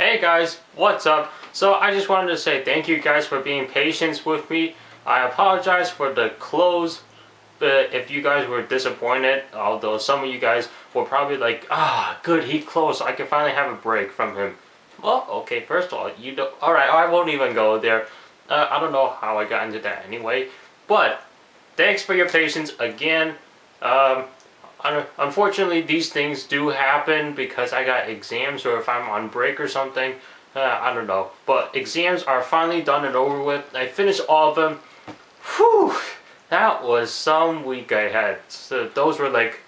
Hey guys, what's up? So I just wanted to say thank you guys for being patient with me. I apologize for the close, but if you guys were disappointed, although some of you guys were probably like, good, he closed, I can finally have a break from him. Well, okay, first of all, you don't, alright, I won't even go there. I don't know how I got into that anyway, but thanks for your patience again. Unfortunately, these things do happen because I got exams or if I'm on break or something. I don't know. But exams are finally done and over with. I finished all of them. Whew! That was some week I had. So those were like,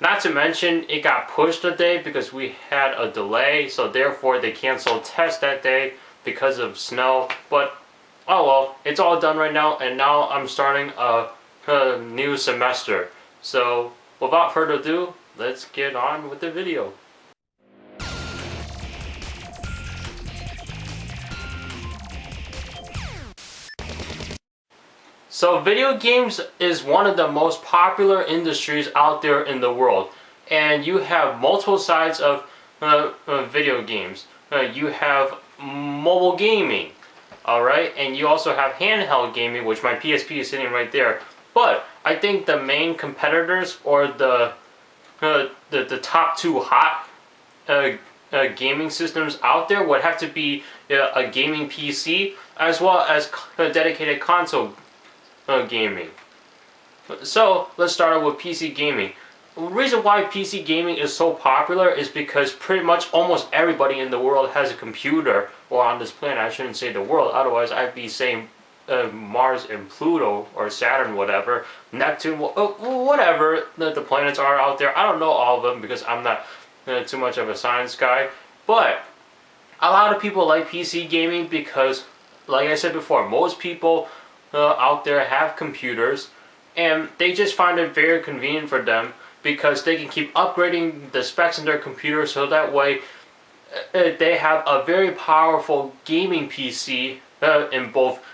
not to mention it got pushed a day because we had a delay. So therefore they canceled tests that day because of snow. But oh well, it's all done right now. And now I'm starting a new semester. So without further ado, let's get on with the video. So video games is one of the most popular industries out there in the world. And you have multiple sides of video games. You have mobile gaming, alright? And you also have handheld gaming, which my PSP is sitting right there. But I think the main competitors, or the top two hot gaming systems out there, would have to be a gaming PC as well as a dedicated console gaming. So let's start out with PC gaming. The reason why PC gaming is so popular is because pretty much almost everybody in the world has a computer, or on this planet, I shouldn't say the world, otherwise I'd be saying Mars and Pluto or Saturn, whatever, Neptune, whatever the planets are out there. I don't know all of them because I'm not too much of a science guy, but a lot of people like PC gaming because, like I said before, most people out there have computers and they just find it very convenient for them because they can keep upgrading the specs in their computer, so that way they have a very powerful gaming PC in both,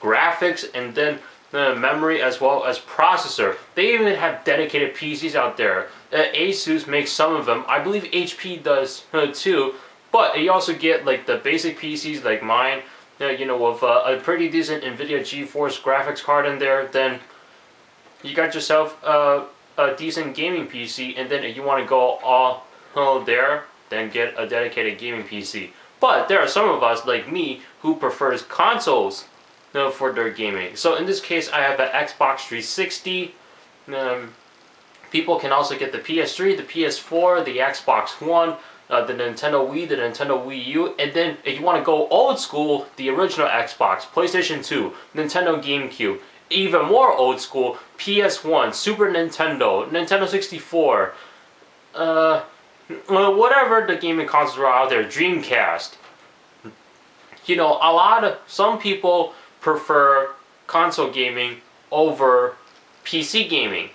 graphics and then memory as well as processor. They even have dedicated PCs out there. Asus makes some of them. I believe HP does too. But you also get like the basic PCs like mine, with a pretty decent NVIDIA GeForce graphics card in there. Then you got yourself a decent gaming PC, and then if you want to go all there, then get a dedicated gaming PC. But there are some of us, like me, who prefers consoles for their gaming. So in this case, I have an Xbox 360. People can also get the PS3, the PS4, the Xbox One, the Nintendo Wii, the Nintendo Wii U, and then if you want to go old school, the original Xbox, PlayStation 2, Nintendo GameCube, even more old school, PS1, Super Nintendo, Nintendo 64, whatever the gaming consoles are out there, Dreamcast. Some people prefer console gaming over PC gaming.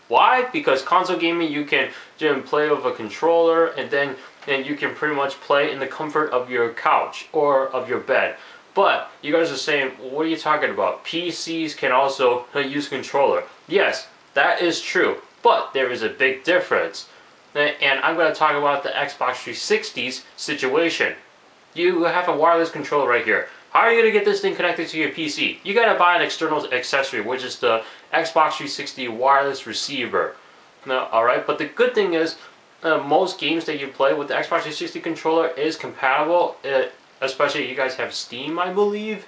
Why? Because console gaming you can play with a controller, and then you can pretty much play in the comfort of your couch or of your bed. But you guys are saying, what are you talking about? PCs can also use controller. Yes, that is true, but there is a big difference. And I'm going to talk about the Xbox 360's situation. You have a wireless controller right here. How are you going to get this thing connected to your PC? You got to buy an external accessory, which is the Xbox 360 wireless receiver. Alright, but the good thing is, most games that you play with the Xbox 360 controller is compatible, especially if you guys have Steam, I believe.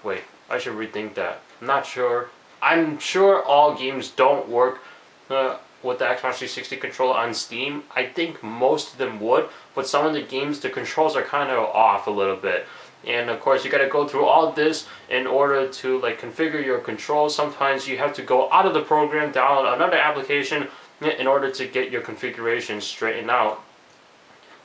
Wait, I should rethink that. I'm not sure. I'm sure all games don't work with the Xbox 360 controller on Steam. I think most of them would, but some of the games, the controls are kind of off a little bit. And of course, you got to go through all this in order to configure your controls. Sometimes you have to go out of the program, download another application in order to get your configuration straightened out.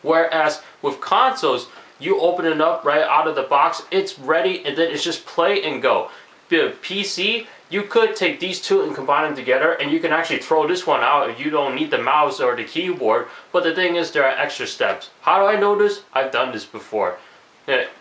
Whereas with consoles, you open it up right out of the box, it's ready, and then it's just play and go. The PC, you could take these two and combine them together, and you can actually throw this one out if you don't need the mouse or the keyboard. But the thing is, there are extra steps. How do I know this? I've done this before.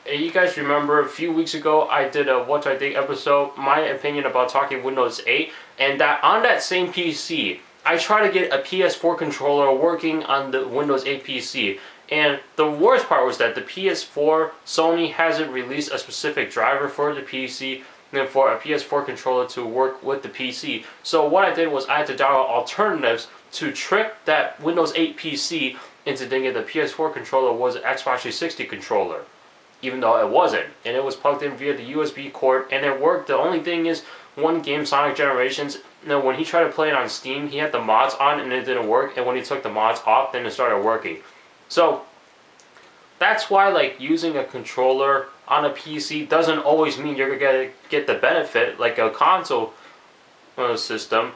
You guys remember a few weeks ago I did a What I Think episode, my opinion about talking Windows 8, and that on that same PC I tried to get a PS4 controller working on the Windows 8 PC, And the worst part was that the PS4, Sony hasn't released a specific driver for the PC and for a PS4 controller to work with the PC. So what I did was I had to download alternatives to trick that Windows 8 PC into thinking the PS4 controller was an Xbox 360 controller, even though it wasn't. And it was plugged in via the USB cord, and it worked. The only thing is, one game, Sonic Generations, when he tried to play it on Steam, he had the mods on and it didn't work, and when he took the mods off, then it started working. So that's why, like, using a controller on a PC doesn't always mean you're gonna get the benefit like a console system.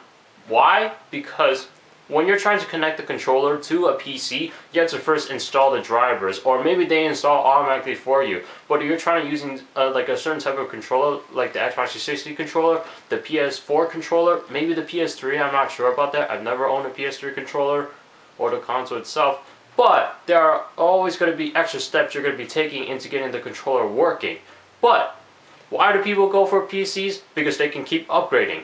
Why? Because when you're trying to connect the controller to a PC, you have to first install the drivers, or maybe they install automatically for you. But if you're trying to using like a certain type of controller, like the Xbox 360 controller, the PS4 controller, maybe the PS3, I'm not sure about that. I've never owned a PS3 controller or the console itself. But there are always going to be extra steps you're going to be taking into getting the controller working. But why do people go for PCs? Because they can keep upgrading.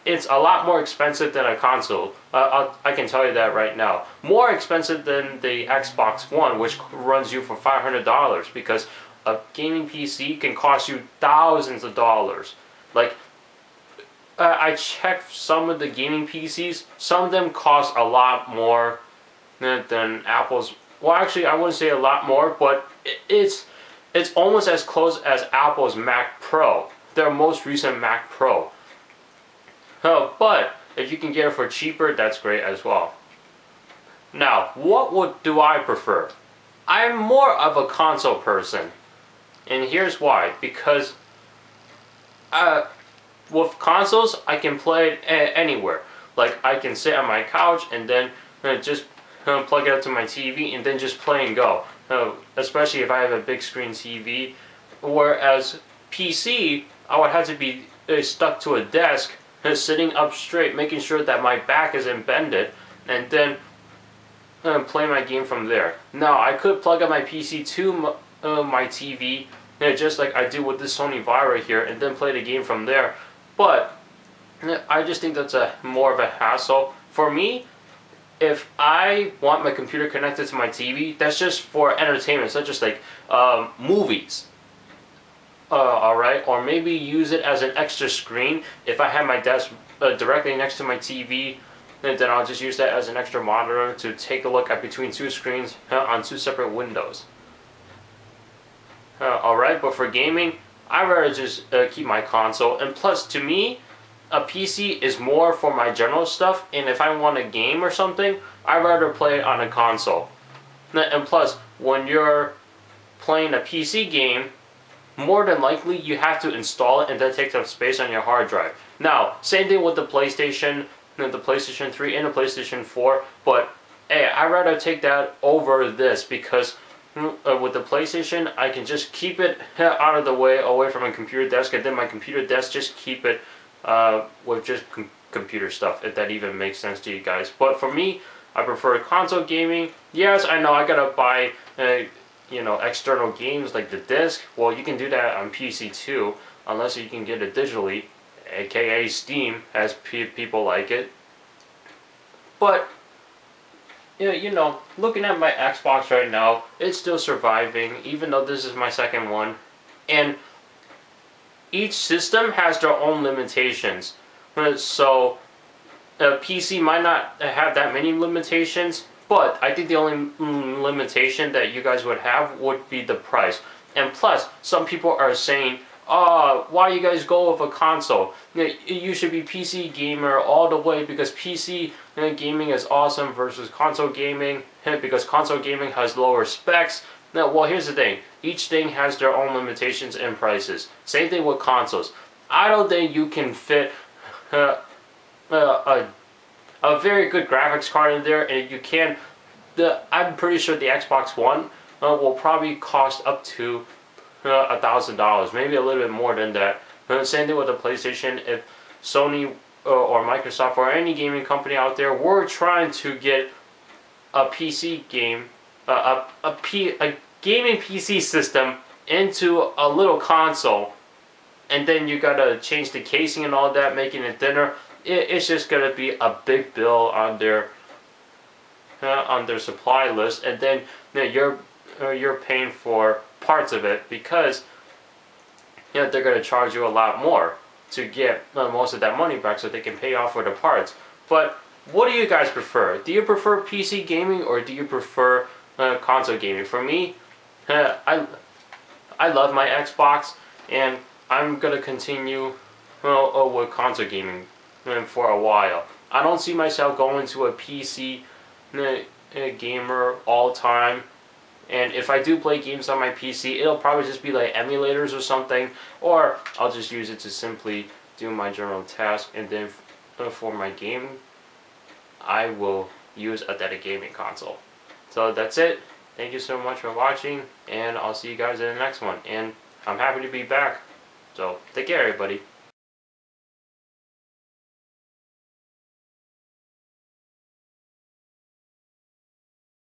It's a lot more expensive than a console. I can tell you that right now. More expensive than the Xbox One, which runs you for $500, because a gaming PC can cost you thousands of dollars. Like, I checked some of the gaming PCs. Some of them cost a lot more than Apple's. Well, actually, I wouldn't say a lot more, but it's almost as close as Apple's Mac Pro, their most recent Mac Pro. But if you can get it for cheaper, that's great as well. Now, do I prefer? I'm more of a console person, and here's why. Because with consoles, I can play it anywhere. Like, I can sit on my couch and then just plug it up to my TV and then just play and go. Especially if I have a big screen TV. Whereas PC, I would have to be stuck to a desk, sitting up straight, making sure that my back isn't bended, and then play my game from there. Now, I could plug up my PC to my TV, just like I do with this Sony Vira here, and then play the game from there. But I just think that's more of a hassle. For me, if I want my computer connected to my TV, that's just for entertainment, such as like movies. Alright, or maybe use it as an extra screen. If I have my desk directly next to my TV, then I'll just use that as an extra monitor to take a look at between two screens on two separate windows. Alright, but for gaming, I'd rather just keep my console. And plus, to me, a PC is more for my general stuff, and if I want a game or something, I'd rather play it on a console. And plus, when you're playing a PC game, more than likely you have to install it, and that takes up space on your hard drive. Now, same thing with the PlayStation 3 and the PlayStation 4, but hey, I'd rather take that over this, because with the PlayStation, I can just keep it out of the way, away from my computer desk, and then my computer desk just keep it with just computer stuff, if that even makes sense to you guys. But for me, I prefer console gaming. Yes, I know I gotta buy external games like the disc. Well, you can do that on PC too, unless you can get it digitally, aka Steam, as people like it. But looking at my Xbox right now, it's still surviving, even though this is my second one. And each system has their own limitations. So a PC might not have that many limitations, but I think the only limitation that you guys would have would be the price. And plus, some people are saying, why you guys go with a console? You should be PC gamer all the way, because PC gaming is awesome versus console gaming, because console gaming has lower specs. Now, well, here's the thing. Each thing has their own limitations and prices. Same thing with consoles. I don't think you can fit a very good graphics card in there, and you can. I'm pretty sure the Xbox One will probably cost up to $1,000, maybe a little bit more than that. Same thing with the PlayStation. If Sony or Microsoft or any gaming company out there were trying to get a PC game, a gaming PC system into a little console, and then you gotta change the casing and all that, making it thinner, it's just gonna be a big bill on their on their supply list, and then you're paying for parts of it because they're going to charge you a lot more to get most of that money back so they can pay off for the parts. But what do you guys prefer? Do you prefer PC gaming or do you prefer console gaming? For me, I love my Xbox, and I'm going to continue with console gaming for a while. I don't see myself going to a PC gamer all time. And if I do play games on my PC, it'll probably just be like emulators or something, or I'll just use it to simply do my general task, and then for my game, I will use a dedicated gaming console. So that's it. Thank you so much for watching, and I'll see you guys in the next one. And I'm happy to be back. So take care, everybody.